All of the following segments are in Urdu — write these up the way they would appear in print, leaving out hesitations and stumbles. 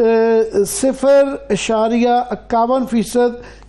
0.51%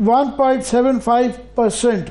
1.75%,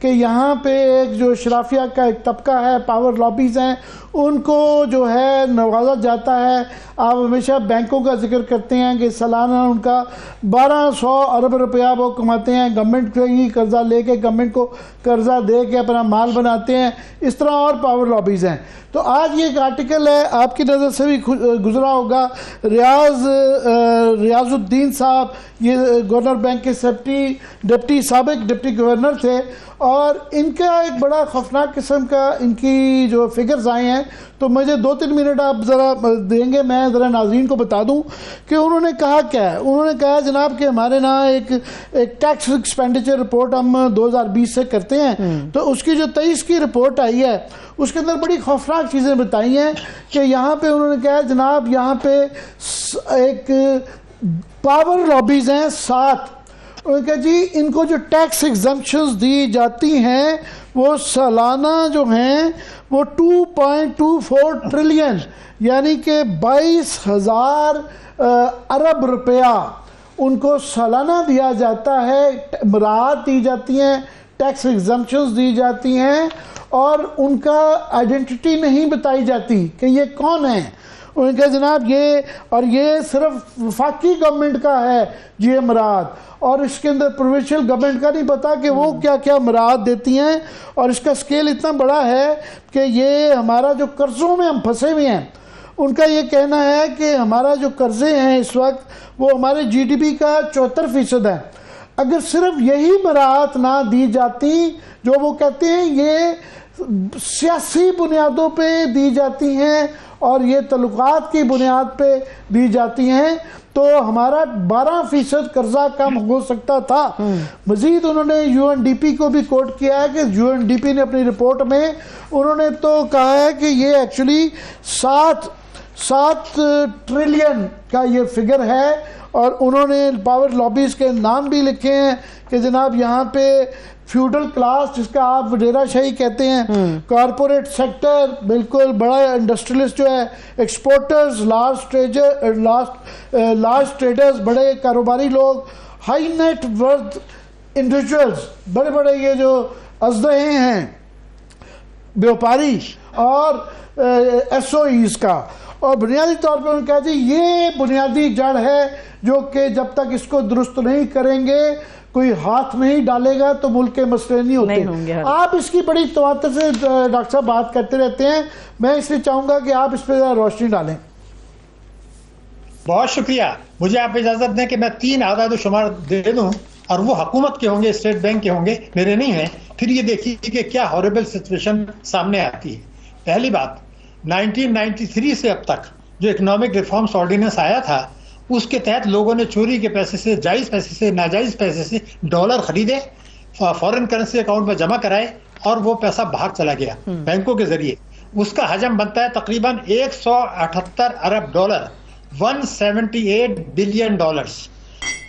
کہ یہاں پہ ایک جو اشرافیہ کا ایک طبقہ ہے، پاور لابیز ہیں، ان کو جو ہے نوازا جاتا ہے. آپ ہمیشہ بینکوں کا ذکر کرتے ہیں کہ سالانہ ان کا 1200 ارب روپیہ وہ کماتے ہیں، گورنمنٹ سے ہی قرضہ لے کے گورنمنٹ کو قرضہ دے کے اپنا مال بناتے ہیں. اس طرح اور پاور لابیز ہیں. تو آج یہ ایک آرٹیکل ہے، آپ کی نظر سے بھی گزرا ہوگا، ریاض الدین صاحب، یہ گورنر بینک کے سابق ڈپٹی گورنر تھے، اور ان کا ایک بڑا خوفناک قسم کا ان کی جو فگرز آئے ہیں. تو مجھے 2-3 منٹ آپ ذرا دیں گے، میں ذرا ناظرین کو بتا دوں کہ انہوں نے کہا کیا ہے. انہوں نے کہا جناب کہ ہمارے نا ایک ٹیکس ایکسپینڈیچر رپورٹ ہم 2020 سے کرتے ہیں، تو اس کی جو 23 کی رپورٹ آئی ہے اس کے اندر بڑی خوفناک چیزیں بتائی ہیں کہ یہاں پہ انہوں نے کہا جناب یہاں پہ ایک پاور لابیز ہیں 7. انہوں نے کہا جی ان کو جو ٹیکس ایگزمپشنز دی جاتی ہیں وہ سالانہ جو ہیں وہ 2.24 ٹریلین یعنی کہ 22,000 ارب روپیہ ان کو سالانہ دیا جاتا ہے، مراعات دی جاتی ہیں، ٹیکس ایگزمپشنز دی جاتی ہیں، اور ان کا آئیڈینٹی نہیں بتائی جاتی کہ یہ کون ہیں. ان کے جناب یہ صرف وفاقی گورنمنٹ کا ہے یہ مراعات، اور اس کے اندر پروونشل گورنمنٹ کا نہیں پتا کہ وہ کیا کیا مراعات دیتی ہیں. اور اس کا سکیل اتنا بڑا ہے کہ یہ ہمارا جو قرضوں میں ہم پھنسے ہوئے ہیں، ان کا یہ کہنا ہے کہ ہمارا جو قرضے ہیں اس وقت وہ ہمارے جی ڈی پی کا 74% ہے. اگر صرف یہی مراعات نہ دی جاتی جو وہ کہتے ہیں یہ سیاسی بنیادوں پہ دی جاتی ہیں اور یہ تعلقات کی بنیاد پہ دی جاتی ہیں، تو ہمارا 12% قرضہ کم ہو سکتا تھا. مزید انہوں نے یو این ڈی پی کو بھی کوٹ کیا ہے کہ یو این ڈی پی نے اپنی رپورٹ میں انہوں نے تو کہا ہے کہ یہ ایکچولی 7 ٹریلین کا یہ فگر ہے. اور انہوں نے پاور لابیز کے نام بھی لکھے ہیں کہ جناب یہاں پہ فیوڈل کلاس جس کا آپ وڈیرا شاہی کہتے ہیں، کارپوریٹ سیکٹر بالکل بڑا انڈسٹریلسٹ جو ہے، ایکسپورٹرز، لارج ٹریڈرز بڑے کاروباری لوگ، ہائی نیٹ ورتھ انڈیویجولز بڑے بڑے یہ جو ازدہے ہیں بیوپاری، اور ایس او ایز کا. اور بنیادی طور پر انہوں نے کہا جی یہ بنیادی جڑ ہے جو کہ جب تک اس کو درست نہیں کریں گے، کوئی ہاتھ نہیں ڈالے گا تو ملک کے مسئلے نہیں ہوتے. آپ اس کی بڑی تواتر سے ڈاکٹر صاحب بات کرتے رہتے ہیں، میں اس لیے چاہوں گا کہ آپ اس پہ ذرا روشنی ڈالیں. بہت شکریہ. مجھے آپ اجازت دیں کہ میں 3 اعداد و شمار دے دوں، اور وہ حکومت کے ہوں گے، اسٹیٹ بینک کے ہوں گے، میرے نہیں ہیں. پھر یہ دیکھیے کہ کیا ہاریبل سچویشن سامنے آتی ہے. پہلی بات، 1993 سے اب تک جو اکنامک ریفارمز آرڈیننس آیا تھا اس کے تحت لوگوں نے چوری کے پیسے سے، جائز پیسے سے، ناجائز پیسے سے ڈالر خریدے، فورن کرنسی اکاؤنٹ میں جمع کرائے، اور وہ پیسہ باہر چلا گیا بینکوں کے ذریعے. اس کا حجم بنتا ہے تقریباً 178 ارب ڈالر، 178 بلین ڈالرز.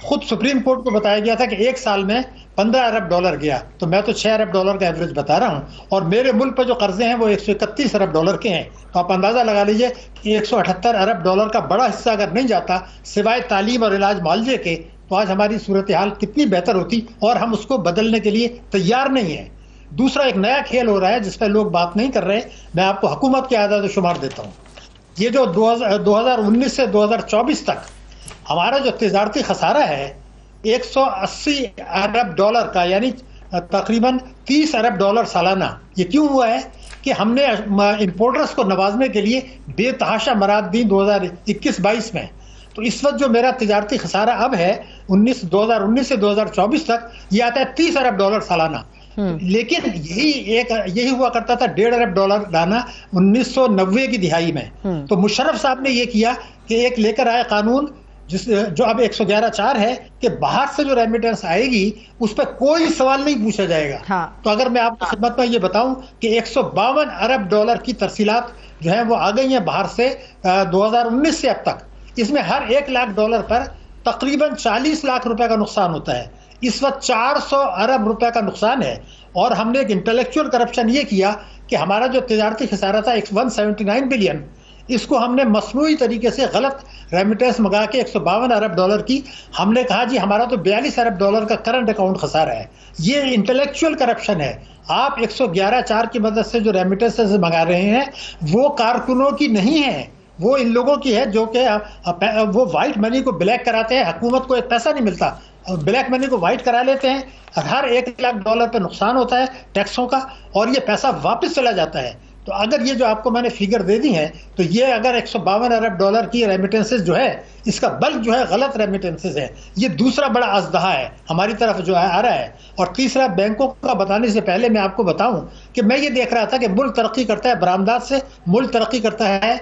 خود سپریم کورٹ کو بتایا گیا تھا کہ ایک سال میں 15 ارب ڈالر گیا، تو میں تو 6 ارب ڈالر کا ایوریج بتا رہا ہوں. اور میرے ملک پہ جو قرضے ہیں وہ 131 ارب ڈالر کے ہیں. تو آپ اندازہ لگا لیجئے کہ 178 ارب ڈالر کا بڑا حصہ اگر نہیں جاتا سوائے تعلیم اور علاج معالجے کے، تو آج ہماری صورتحال کتنی بہتر ہوتی، اور ہم اس کو بدلنے کے لیے تیار نہیں ہیں. دوسرا ایک نیا کھیل ہو رہا ہے جس پہ لوگ بات نہیں کر رہے. میں آپ کو حکومت کے اعداد و شمار دیتا ہوں. یہ جو 2019 سے 2024 تک ہمارا جو تجارتی خسارہ ہے 180 ارب ڈالر کا، یعنی تقریباً 30 ارب ڈالر سالانہ. یہ کیوں ہوا ہے کہ ہم نے امپورٹرز کو نوازنے کے لیے بے تحاشا مراعات دی 2021-22 میں. تو اس وقت جو میرا تجارتی خسارہ اب ہے 2019 سے 2024 تک یہ آتا ہے 30 ارب ڈالر سالانہ. لیکن یہی ہوا کرتا تھا 1.5 ارب ڈالر لانا 1990 کی دہائی میں. تو مشرف صاحب نے یہ کیا کہ ایک لے کر آئے قانون جو اب 111(4) ہے کہ باہر سے جو ریمیٹنس آئے گی اس پہ کوئی سوال نہیں پوچھا جائے گا. تو اگر میں آپ کی خدمت میں یہ بتاؤں کہ 152 ارب ڈالر کی ترسیلات جو ہیں وہ آ گئی ہیں باہر سے 2019 سے اب تک. اس میں ہر 1 لاکھ ڈالر پر تقریباً 40 لاکھ روپے کا نقصان ہوتا ہے. اس وقت 400 ارب روپے کا نقصان ہے. اور ہم نے ایک انٹلیکچوئل کرپشن یہ کیا کہ ہمارا جو تجارتی خسارہ تھا 179 بلین، اس کو ہم نے مصنوعی طریقے سے غلط ریمیٹنس منگا کے 152 ارب ڈالر کی، ہم نے کہا جی ہمارا تو 42 ارب ڈالر کا کرنٹ اکاؤنٹ خسارہ ہے. یہ انٹلیکچوئل کرپشن ہے. آپ 111(4) کی مدد سے جو ریمیٹنس منگا رہے ہیں وہ کارکنوں کی نہیں ہے، وہ ان لوگوں کی ہے جو کہ وہ وائٹ منی کو بلیک کراتے ہیں. حکومت کو ایک پیسہ نہیں ملتا، بلیک منی کو وائٹ کرا لیتے ہیں. ہر 1 لاکھ ڈالر پہ نقصان ہوتا ہے ٹیکسوں کا، اور یہ پیسہ واپس چلا جاتا ہے. تو اگر یہ جو آپ کو میں نے فگر دے دی ہے، تو یہ اگر 152 ارب ڈالر کی ریمیٹنسز جو ہے، اس کا بلک جو ہے غلط ریمیٹنسز ہے. یہ دوسرا بڑا ازدہا ہے ہماری طرف جو ہے آ رہا ہے. اور تیسرا، بینکوں کا بتانے سے پہلے میں آپ کو بتاؤں کہ میں یہ دیکھ رہا تھا کہ ملک ترقی کرتا ہے برآمدات سے، ملک ترقی کرتا ہے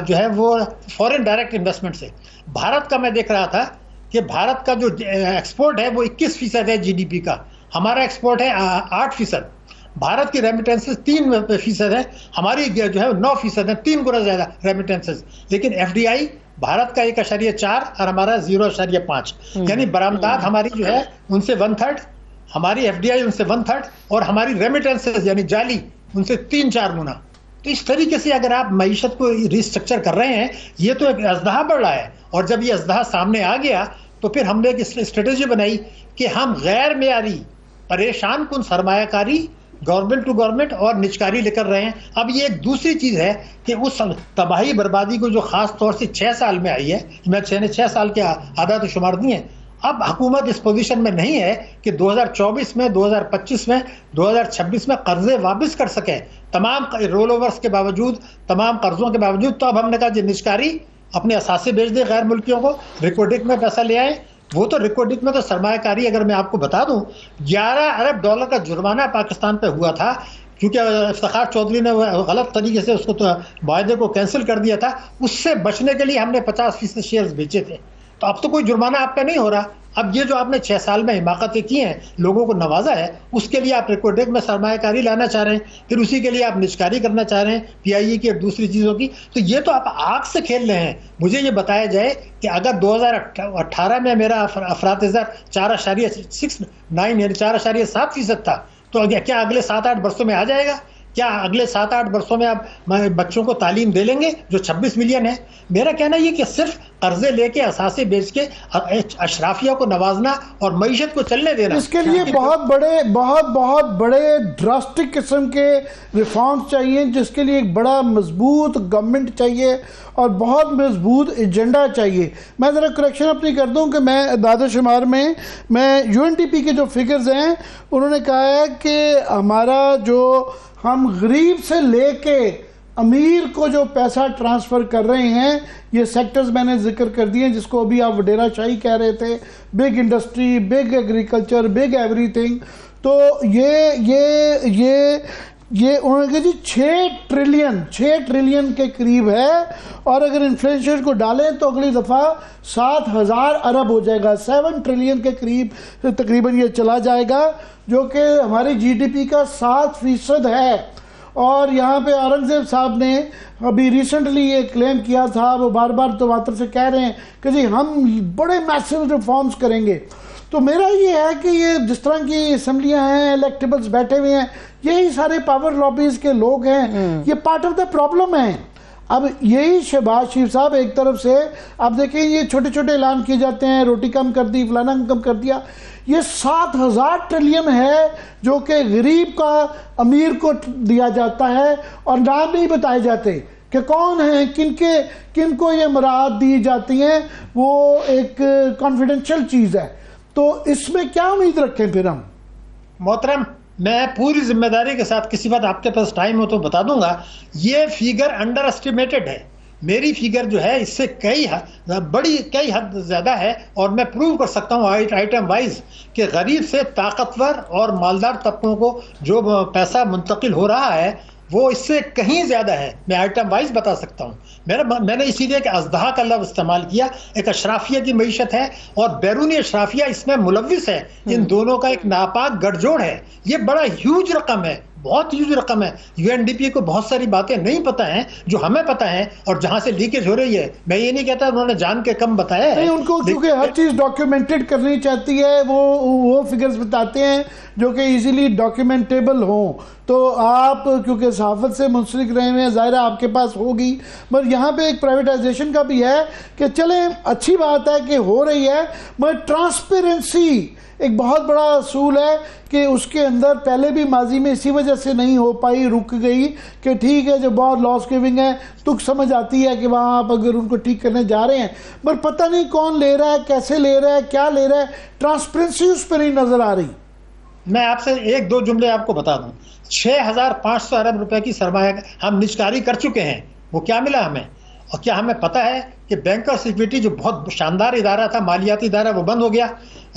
جو ہے وہ فورن ڈائریکٹ انویسٹمنٹ سے. بھارت کا میں دیکھ رہا تھا کہ بھارت کا جو ایکسپورٹ ہے وہ 21% ہے جی ڈی پی کا، ہمارا ایکسپورٹ ہے 8%. بھارت کی ریمیٹنسز 3% ہے، ہماری جو ہے 9% ہے، 3 گنا زیادہ ریمیٹنسز. لیکن ایف ڈی آئی بھارت کا 1.4 اور ہمارا 0.5، یعنی برآمدات ہماری جو ہے ان سے 1/3، ہماری ایف ڈی آئی ان سے 1/3، اور ہماری ریمیٹنسز یعنی جعلی ان سے 3-4 گنا. تو اس طریقے سے اگر آپ معیشت کو ریسٹرکچر کر رہے ہیں، یہ تو ایک ازدہا بڑھ رہا ہے. اور جب یہ ازدہا سامنے آ گیا تو پھر ہم نے ایک اسٹریٹجی بنائی کہ ہم غیر معیاری پریشان کن سرمایہ کاری گورنمنٹ ٹو گورنمنٹ اور نجکاری لے کر رہے ہیں. اب یہ ایک دوسری چیز ہے کہ اس تباہی بربادی کو جو خاص طور سے 6 سال میں آئی ہے، میں 6 سال کے اعداد و شمار دیے ہیں، اب حکومت اس پوزیشن میں نہیں ہے کہ 2024 میں، 2025 میں، 2026 میں قرضے واپس کر سکے تمام رول اوورز کے باوجود، تمام قرضوں کے باوجود. تو اب ہم نے کہا جی نجکاری اپنے اثاثے بیچ دیں غیر ملکیوں کو، ریکوڈک میں پیسہ لے آئے. وہ تو ریکوڈک میں تو سرمایہ کاری، اگر میں آپ کو بتا دوں 11 ارب ڈالر کا جرمانہ پاکستان پہ ہوا تھا، کیونکہ افتخار چودھری نے غلط طریقے سے اس کو معاہدے کو کینسل کر دیا تھا. اس سے بچنے کے لیے ہم نے 50% شیئرز بیچے تھے. تو اب تو کوئی جرمانہ آپ پہ نہیں ہو رہا. اب یہ جو آپ نے 6 سال میں حماقتیں کی ہیں، لوگوں کو نوازا ہے، اس کے لیے آپ ریکوڈک میں سرمایہ کاری لانا چاہ رہے ہیں، پھر اسی کے لیے آپ نجکاری کرنا چاہ رہے ہیں پی آئی ای کی اور دوسری چیزوں کی. تو یہ تو آپ آگ سے کھیل رہے ہیں. مجھے یہ بتایا جائے کہ اگر 2018 میں میرا افراط زر 4.69 یعنی 4.7% تھا، تو کیا اگلے 7-8 برسوں میں آ جائے گا؟ کیا اگلے 7-8 برسوں میں آپ بچوں کو تعلیم دے لیں گے جو 26 ملین ہے؟ میرا کہنا یہ کہ صرف قرضے لے کے اثاثے بیچ کے اشرافیہ کو نوازنا اور معیشت کو چلنے دینا، اس کے لیے بہت بڑے ڈراسٹک قسم کے ریفارمز چاہیے، جس کے لیے ایک بڑا مضبوط گورنمنٹ چاہیے اور بہت مضبوط ایجنڈا چاہیے. میں ذرا کریکشن اپنی کر دوں کہ میں اعداد و شمار میں یو این ڈی پی کے جو فگرز ہیں انہوں نے کہا ہے کہ ہمارا جو ہم غریب سے لے کے امیر کو جو پیسہ ٹرانسفر کر رہے ہیں، یہ سیکٹرز میں نے ذکر کر دیے جس کو ابھی آپ وڈیرا شاہی کہہ رہے تھے، big industry, big agriculture, big every thing. تو یہ انہوں نے کہا جی 6 ٹریلین کے قریب ہے، اور اگر انفلیشن کو ڈالیں تو اگلی دفعہ 7,000 ارب ہو جائے گا. 7 ٹریلین کے قریب تقریباً یہ چلا جائے گا، جو کہ ہماری جی ڈی پی کا 7% ہے. اور یہاں پہ اورنگزیب صاحب نے ابھی ریسنٹلی یہ کلیم کیا تھا، وہ بار بار تواتر سے کہہ رہے ہیں کہ جی ہم بڑے میسو ریفارمز کریں گے. تو میرا یہ ہے کہ یہ جس طرح کی اسمبلیاں ہیں، الیکٹیبلز بیٹھے ہوئے ہیں، یہی سارے پاور لابیز کے لوگ ہیں، یہ پارٹ آف دا پرابلم ہے. اب یہی شہباز شریف صاحب ایک طرف سے آپ دیکھیں یہ چھوٹے چھوٹے اعلان کیے جاتے ہیں، روٹی کم کر دی، فلانا کم کر دیا. یہ 7,000 ٹریلین ہے جو کہ غریب کا امیر کو دیا جاتا ہے، اور نام نہیں بتائے جاتے کہ کون ہیں، کن کو یہ مراعات دی جاتی ہیں. وہ ایک کانفیڈنشل چیز ہے. تو اس میں کیا امید رکھیں پھر ہم؟ محترم، میں پوری ذمہ داری کے ساتھ کسی وقت آپ کے پاس ٹائم ہو تو بتا دوں گا، یہ فیگر انڈر اسٹیمیٹڈ ہے. میری فیگر جو ہے اس سے کئی حد زیادہ ہے، اور میں پروو کر سکتا ہوں آئٹم وائز کہ غریب سے طاقتور اور مالدار طبقوں کو جو پیسہ منتقل ہو رہا ہے وہ اس سے کہیں زیادہ ہے. میں آئٹم وائز بتا سکتا ہوں. میں نے اسی لیے کہ ازدہا کا لفظ استعمال کیا. ایک اشرافیہ کی معیشت ہے اور بیرونی اشرافیہ اس میں ملوث ہے. ان دونوں کا ایک ناپاک گٹھ جوڑ ہے. یہ بڑا ہیوج رقم ہے، بہت ہیوج رقم ہے. UNDP کو بہت ساری باتیں نہیں پتہ ہیں جو ہمیں پتہ ہیں, اور جہاں سے لیکیج ہو رہی ہے. میں یہ نہیں کہتا انہوں نے جان کے کم بتایا ہے, ان کو کیونکہ ہر چیز ڈاکیومنٹڈ کرنی چاہتی ہے, وہ فگرز بتاتے ہیں جو کہ ایزیلی ڈاکیومنٹیبل ہوں. تو آپ کیونکہ صحافت سے منسلک رہے ہیں, ظاہر ہے آپ کے پاس ہوگی, مگر یہاں پہ ایک پرائیویٹائزیشن کا بھی ہے کہ چلیں اچھی بات ہے کہ ہو رہی ہے, مگر ٹرانسپیرنسی ایک بہت بڑا اصول ہے کہ اس کے اندر پہلے بھی ماضی میں اسی وجہ سے نہیں ہو پائی, رک گئی کہ ٹھیک ہے جو بہت لاس گیونگ ہے تو سمجھ آتی ہے کہ وہاں آپ اگر ان کو ٹھیک کرنے جا رہے ہیں, مگر پتہ نہیں کون لے رہا ہے, کیسے لے رہا ہے, کیا لے رہا ہے, ٹرانسپیرنسی اس پہ نہیں نظر آ رہی. میں آپ سے ایک دو جملے آپ کو بتا دوں. 6,500 ارب روپے کی سرمایہ ہم نجکاری کر چکے ہیں. وہ کیا ملا ہمیں؟ اور کیا ہمیں پتہ ہے کہ بینکرز ایکویٹی جو بہت شاندار ادارہ تھا, مالیاتی ادارہ, وہ بند ہو گیا.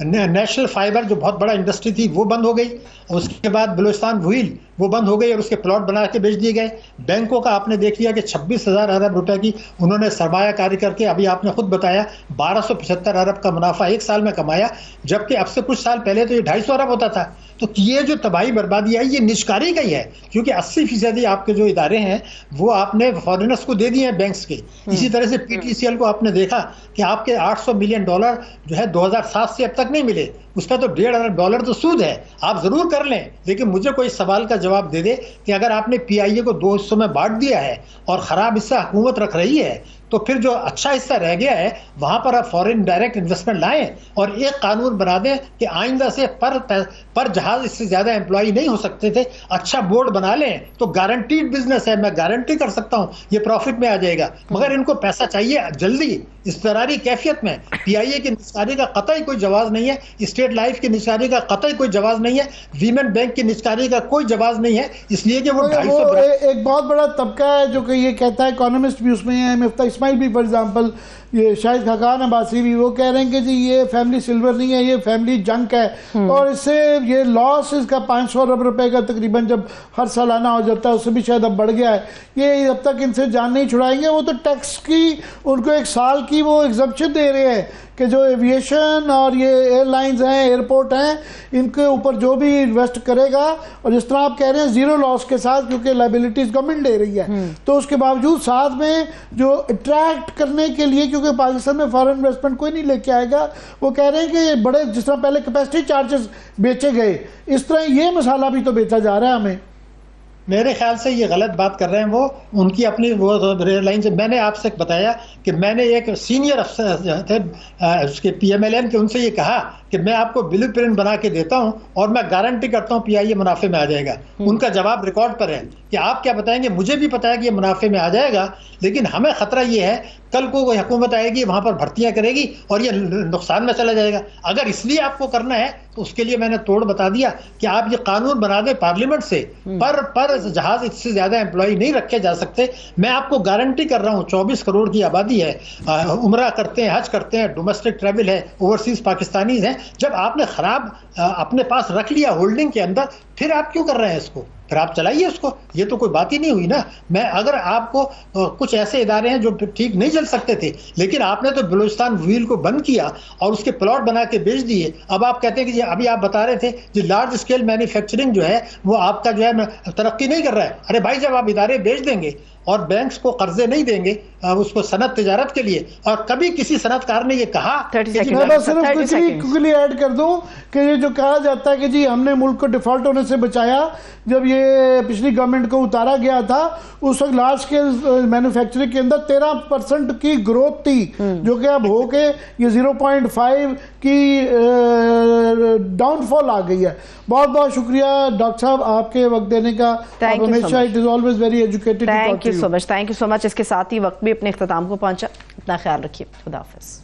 نیشنل فائبر جو بہت بڑا انڈسٹری تھی وہ بند ہو گئی, اور اس کے بعد بلوچستان وہیل وہ بند ہو گئی اور اس کے پلاٹ بنا کے بیچ دیے گئے. بینکوں کا آپ نے دیکھ لیا کہ 26,000 ارب روپے کی انہوں نے سرمایہ کاری کر کے, ابھی آپ نے خود بتایا 1275 ارب کا منافع ایک سال میں کمایا, جبکہ اب سے کچھ سال پہلے تو یہ 250 ارب ہوتا تھا. تو یہ جو تباہی بربادی ہے یہ نجکاری کا ہی ہے, کیونکہ 80% آپ کے جو ادارے ہیں وہ آپ نے فارینرز کو دے دیے ہیں, بینکس کے. اسی طرح سے PTCL کو آپ نے دیکھا کہ آپ کے $800 ملین جو ہے 2007 سے اب تک نہیں ملے, اس کا تو $1.5 ارب تو سود ہے. آپ ضرور کر لیں, لیکن مجھے کوئی سوال کا جواب دے دے کہ اگر آپ نے PIA کو 2 حصوں میں بانٹ دیا ہے اور خراب حصہ حکومت رکھ رہی ہے, تو پھر جو اچھا حصہ رہ گیا ہے وہاں پر آپ فورن ڈائریکٹ انویسٹمنٹ لائیں اور ایک قانون بنا دیں کہ آئندہ سے پر جہاز اس سے زیادہ امپلائی نہیں ہو سکتے تھے. اچھا بورڈ بنا لیں تو گارنٹیڈ بزنس ہے, میں گارنٹی کر سکتا ہوں یہ پروفٹ میں آ جائے گا. مگر ان کو پیسہ چاہیے جلدی, اضطراری کیفیت میں. PIA کی نجکاری کا قطعی کوئی جواز نہیں ہے, اسٹیٹ لائف کی نجکاری کا قطعی کوئی جواز نہیں ہے, ویمن بینک کی نجکاری کا کوئی جواز نہیں ہے, اس لیے کہ وہ 250. ایک بہت بڑا طبقہ ہے جو کہ یہ کہتا ہے, اکانومسٹ بھی اس میں ہیں, مفتہ اسماعیل بھی فار ایگزامپل, یہ شاہد خاقان عباسی بھی, وہ کہہ رہے ہیں کہ جی یہ فیملی سلور نہیں ہے, یہ فیملی جنک ہے, اور اس سے یہ لاس اس کا 500 ارب روپے کا تقریباً جب ہر سالانہ ہو جاتا ہے, اس سے بھی شاید اب بڑھ گیا ہے. یہ اب تک ان سے جان نہیں چھڑائیں گے. وہ تو ٹیکس کی ان کو 1 سال کی وہ ایگزمپشن دے رہے ہیں کہ جو ایویشن اور یہ ایئر لائنز ہیں, ایئرپورٹ ہیں, ان کے اوپر جو بھی انویسٹ کرے گا, اور جس طرح آپ کہہ رہے ہیں زیرو لاس کے ساتھ, کیونکہ لائبلٹیز گورنمنٹ لے رہی ہے, تو اس کے باوجود ساتھ میں جو اٹریکٹ کرنے کے لیے, کیونکہ پاکستان میں فارن انویسٹمنٹ کوئی نہیں لے کے آئے گا, وہ کہہ رہے ہیں کہ یہ بڑے, جس طرح پہلے کیپیسٹی چارجز بیچے گئے, اس طرح یہ مسالہ بھی تو بیچا جا رہا ہے ہمیں. میرے خیال سے یہ غلط بات کر رہے ہیں وہ, ان کی اپنی وہ ریئر لائن سے. میں نے آپ سے بتایا کہ میں نے ایک سینئر افسر تھے اس کے PMLN کے, ان سے یہ کہا کہ میں آپ کو بلو پرنٹ بنا کے دیتا ہوں اور میں گارنٹی کرتا ہوں PIA منافع میں آ جائے گا. ان کا جواب ریکارڈ پر ہے کہ آپ کیا بتائیں گے, مجھے بھی پتا ہے کہ یہ منافع میں آ جائے گا, لیکن ہمیں خطرہ یہ ہے کل کو کوئی حکومت آئے گی, وہاں پر بھرتیاں کرے گی اور یہ نقصان میں چلا جائے گا. اگر اس لیے آپ کو کرنا ہے تو اس کے لیے میں نے توڑ بتا دیا کہ آپ یہ قانون بنا دیں پارلیمنٹ سے, پر جہاز اس سے زیادہ امپلائی نہیں رکھے جا سکتے. میں آپ کو گارنٹی کر رہا ہوں 24 کروڑ کی آبادی ہے, عمرہ کرتے ہیں, حج کرتے ہیں, ڈومیسٹک ٹریول ہے, اوورسیز پاکستانیز ہیں. جب آپ نے خراب اپنے پاس رکھ لیا ہولڈنگ کے اندر, پھر آپ کیوں کر رہے ہیں اس کو؟ پھر آپ چلائیے اس کو, یہ تو کوئی بات ہی نہیں ہوئی نا. میں اگر آپ کو کچھ ایسے ادارے ہیں جو ٹھیک نہیں چل سکتے تھے, لیکن آپ نے تو بلوچستان وہیل کو بند کیا اور اس کے پلاٹ بنا کے بیچ دیے. اب آپ کہتے ہیں کہ ابھی آپ بتا رہے تھے جو لارج اسکیل مینوفیکچرنگ جو ہے وہ آپ کا جو ہے ترقی نہیں کر رہا ہے. ارے بھائی, جب آپ ادارے بیچ دیں گے اور بینکس کو قرضے نہیں دیں گے اس کو صنعت تجارت کے لیے, اور کبھی کسی صنعت کار نے یہ کہا, میں بس صرف کوئکلی ایڈ کر دوں کہ یہ جو کہا جاتا ہے کہ جی ہم نے ملک کو ڈیفالٹ ہونے سے بچایا, جب یہ پچھلی گورنمنٹ کو اتارا گیا تھا اس وقت لارج اسکیل مینوفیکچرنگ کے اندر 13% کی گروتھ تھی, جو کہ اب ہو کے یہ 0.5 کی ڈاؤن فال آ گئی ہے. بہت بہت شکریہ ڈاکٹر صاحب آپ کے وقت دینے کا, ہمیشہ it is always very educated. Thank you so much. اس کے ساتھ ہی وقت بھی اپنے اختتام کو پہنچا. اپنا خیال رکھیے. خدا حافظ.